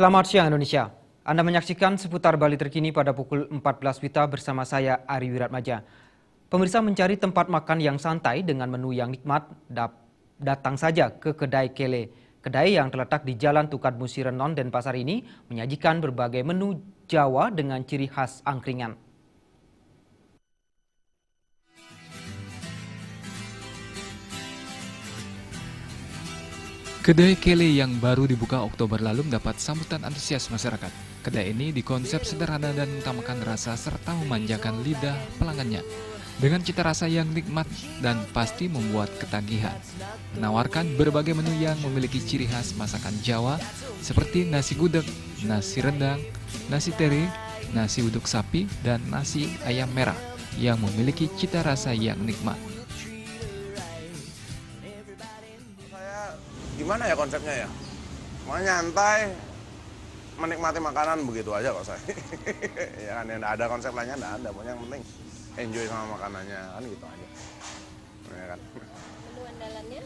Selamat siang Indonesia. Anda menyaksikan seputar Bali terkini pada pukul 14 WITA bersama saya Ari Wiratmaja. Pemirsa mencari tempat makan yang santai dengan menu yang nikmat, datang saja ke Kedai Kele. Kedai yang terletak di Jalan Tukad Musi Renon Denpasar ini menyajikan berbagai menu Jawa dengan ciri khas angkringan. Kedai Kele yang baru dibuka Oktober lalu mendapat sambutan antusias masyarakat. Kedai ini dikonsep sederhana dan mengutamakan rasa serta memanjakan lidah pelanggannya. Dengan cita rasa yang nikmat dan pasti membuat ketagihan. Menawarkan berbagai menu yang memiliki ciri khas masakan Jawa seperti nasi gudeg, nasi rendang, nasi teri, nasi uduk sapi, dan nasi ayam merah yang memiliki cita rasa yang nikmat. Gimana ya konsepnya ya? Mau nyantai, menikmati makanan begitu aja kok saya. Ya kan, nggak ada konsep lainnya, nggak ada. Pokoknya yang penting enjoy sama makanannya, kan gitu aja. Ya kan? Menu andalannya?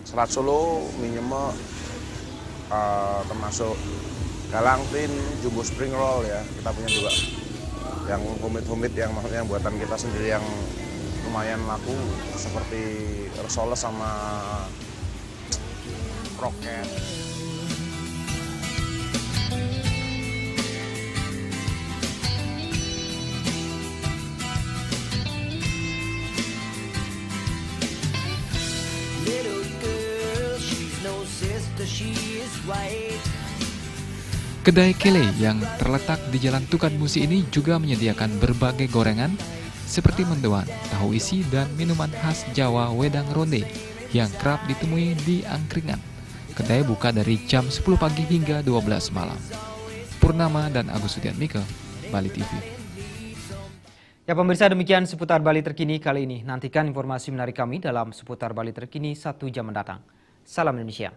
Serat Solo, mie nyemek, termasuk galangtin, jumbo spring roll ya. Kita punya juga yang humid-humid yang maksudnya buatan kita sendiri yang lumayan laku seperti risoles sama kroket. Kedai Kele yang terletak di Jalan Tukad Musi ini juga menyediakan berbagai gorengan seperti mendoan, tahu isi, dan minuman khas Jawa wedang ronde yang kerap ditemui di angkringan. Kedai buka dari jam 10 pagi hingga 12 malam. Purnama dan Agus Sudiatmike, Bali TV. Ya pemirsa, demikian seputar Bali terkini kali ini. Nantikan informasi menarik kami dalam seputar Bali terkini 1 jam mendatang. Salam Indonesia.